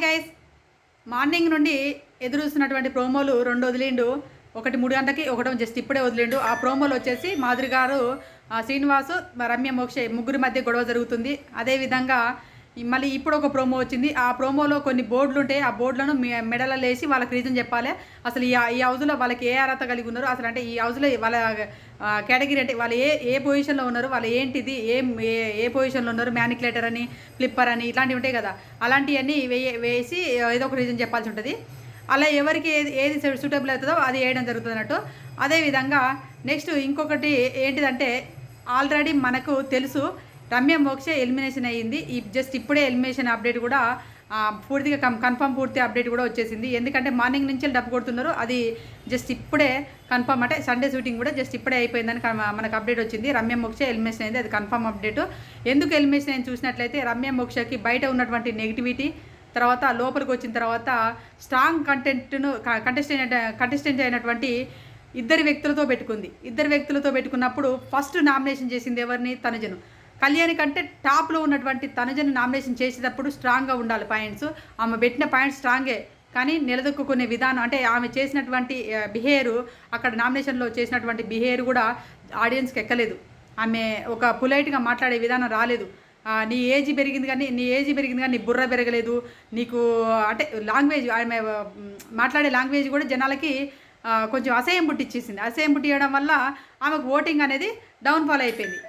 Guys, morning నుండి ఎదురు చూస్తున్నటువంటి ప్రోమోలు 2 వదిలిండు. ఒకటి 3 గంటలకి, ఒకటి జస్ట్ ఇప్పుడే వదిలిండు. ఆ ప్రోమోలు వచ్చేసి మాధురి గారు, శ్రీనివాసు, రమ్య మోక్ష ముగ్గురి మధ్య గొడవ జరుగుతుంది. అదేవిధంగా మళ్ళీ ఇప్పుడు ఒక ప్రోమో వచ్చింది. ఆ ప్రోమోలో కొన్ని బోర్డులు ఉంటాయి. ఆ బోర్డులను మెడలలో వేసి వాళ్ళకి రీజన్ చెప్పాలి. అసలు ఈ హౌస్లో వాళ్ళకి ఏ అర్హత కలిగి ఉన్నారు, అసలు అంటే ఈ హౌస్లో వాళ్ళ కేటగిరీ అంటే వాళ్ళు ఏ పొజిషన్లో ఉన్నారు, వాళ్ళు ఏంటిది, ఏ పొజిషన్లో ఉన్నారు, మ్యానిక్యులేటర్ అని, ఫ్లిప్పర్ అని ఇట్లాంటివి ఉంటాయి కదా. అలాంటివన్నీ వేసి ఏదో ఒక రీజన్ చెప్పాల్సి ఉంటుంది. అలా ఎవరికి ఏది సూటబుల్ అవుతుందో అది వేయడం జరుగుతుంది అన్నట్టు. అదేవిధంగా నెక్స్ట్ ఇంకొకటి ఏంటిదంటే, ఆల్రెడీ మనకు తెలుసు రమ్య మోక్ష ఎలిమినేషన్ అయ్యింది. జస్ట్ ఇప్పుడే ఎలిమినేషన్ అప్డేట్ కూడా పూర్తిగా కన్ఫర్మ్ పూర్తి అప్డేట్ కూడా వచ్చేసింది. ఎందుకంటే మార్నింగ్ నుంచి డబ్బు కొడుతున్నారు. అది జస్ట్ ఇప్పుడే కన్ఫర్మ్, అంటే సండే షూటింగ్ కూడా జస్ట్ ఇప్పుడే అయిపోయిందని మనకు అప్డేట్ వచ్చింది. రమ్య మోక్ష ఎలిమినేషన్ అయింది, అది కన్ఫర్మ్ అప్డేట్. ఎందుకు ఎలిమినేషన్ అయింది చూసినట్లయితే, రమ్య మోక్షకి బయట ఉన్నటువంటి నెగిటివిటీ, తర్వాత లోపలికి వచ్చిన తర్వాత స్ట్రాంగ్ కంటెస్టెంట్ అయినటువంటి ఇద్దరు వ్యక్తులతో పెట్టుకున్నప్పుడు ఫస్ట్ నామినేషన్ చేసింది ఎవరిని? తనుజను. కళ్యాణి కంటే టాప్లో ఉన్నటువంటి తనుజను నామినేషన్ చేసేటప్పుడు స్ట్రాంగ్గా ఉండాలి పాయింట్స్. ఆమె పెట్టిన పాయింట్స్ స్ట్రాంగే, కానీ నిలదొక్కునే విధానం, అంటే ఆమె చేసినటువంటి బిహేవియర్, అక్కడ నామినేషన్లో చేసినటువంటి బిహేవియర్ కూడా ఆడియన్స్కి ఎక్కలేదు. ఆమె ఒక పొలైట్గా మాట్లాడే విధానం రాలేదు. నీ ఏజ్ పెరిగింది కానీ నీ బుర్ర పెరగలేదు నీకు, అంటే లాంగ్వేజ్, ఆమె మాట్లాడే లాంగ్వేజ్ కూడా జనాలకి కొంచెం అసహ్యం పుట్టించేసింది. అసహ్యం పుట్టియడం వల్ల ఆమెకు ఓటింగ్ అనేది డౌన్ఫాల్ అయిపోయింది.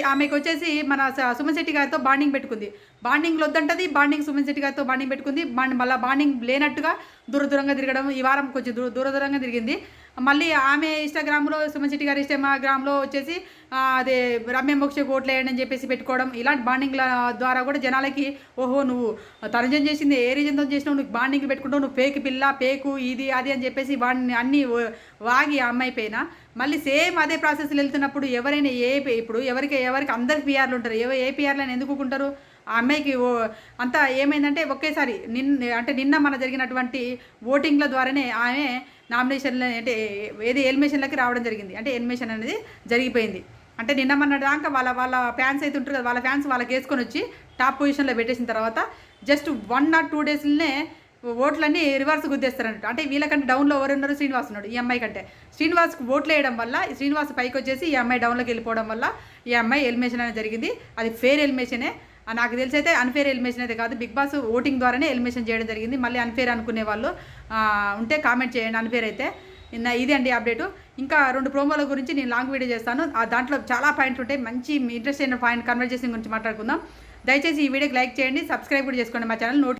ఆమెకు వచ్చేసి మన సుమన్ శెట్టి గారితో బాండింగ్ పెట్టుకుంది. బాండింగ్ వద్దంటది, సుమన్ శెట్టి గారితో బాండింగ్ పెట్టుకుంది. మళ్ళీ బాండింగ్ లేనట్టుగా దూరంగా తిరగడం, ఈ వారం కొంచెం దూరంగా తిరిగింది. మళ్ళీ ఆమె ఇన్స్టాగ్రామ్లో, సుమన్ శెట్టి గారి ఇన్స్టాగ్రామ్లో వచ్చేసి అదే రమ్య మోక్ష ఓట్లు వేయండి అని చెప్పేసి పెట్టుకోవడం, ఇలాంటి బాండింగ్ల ద్వారా కూడా జనాలకి ఓహో నువ్వు తనుజం చేసింది ఏ రీజన్తో చేసినావు, నువ్వు బాండింగ్ పెట్టుకుంటావు, నువ్వు పేకు పిల్ల, పేకు ఇది అది అని చెప్పేసి వాడిని అన్నీ వాగి ఆ అమ్మాయి పైన మళ్ళీ సేమ్ అదే ప్రాసెస్లో వెళ్తున్నప్పుడు ఎవరైనా ఇప్పుడు ఎవరికి అందరికి పిఆర్లు ఉంటారు, ఏ పిఆర్లను ఎందుకుంటారు? ఆ అమ్మాయికి అంతా ఏమైందంటే ఒకేసారి నిన్న మన జరిగినటువంటి ఓటింగ్ల ద్వారానే ఆమె నామినేషన్లు అంటే ఏది ఎలిమినేషన్లకి రావడం జరిగింది. అంటే ఎలిమినేషన్ అనేది జరిగిపోయింది. అంటే నిన్న మన దాకా వాళ్ళ ఫ్యాన్స్ అయితే ఉంటారు కదా, వాళ్ళ ఫ్యాన్స్ వాళ్ళకి వేసుకొని వచ్చి టాప్ పొజిషన్లో పెట్టేసిన తర్వాత జస్ట్ 1 or 2 daysలోనే ఓట్లన్నీ రివర్స్ గుద్దేస్తారన్నట్టు. అంటే వీళ్ళకంటే డౌన్లో ఎవరు ఉన్నారు? శ్రీనివాస్ ఉన్నాడు. ఈ అమ్మాయి కంటే శ్రీనివాస్కి ఓట్లు వేయడం వల్ల శ్రీనివాస్ పైకి వచ్చేసి ఈ అమ్మాయి డౌన్లోకి వెళ్ళిపోవడం వల్ల ఈ అమ్మాయి ఎలిమినేషన్ అనేది జరిగింది. అది ఫెయిర్ ఎలిమినేషనే. నాకు తెలిసి అయితే అన్ఫేర్ ఎలిమినేషన్ అయితే కాదు, బిగ్ బాస్ ఓటింగ్ ద్వారానే ఎలిమినేషన్ చేయడం జరిగింది. మళ్ళీ అన్ఫేర్ అనుకునే వాళ్ళు ఉంటే కామెంట్ చేయండి అన్ఫేర్ అయితే. ఇది అండి అప్డేటు. ఇంకా 2 ప్రోమోల గురించి నేను లాంగ్ వీడియో చేస్తాను. దాంట్లో చాలా పాయింట్స్ ఉంటాయి, మంచి ఇంట్రెస్ట్ అయిన కన్వర్జేషన్ గురించి మాట్లాడుకుందాం. దయచేసి ఈ వీడియోకి లైక్ చేయండి, సబ్స్క్రైబ్ కూడా చేసుకోండి మా ఛానల్.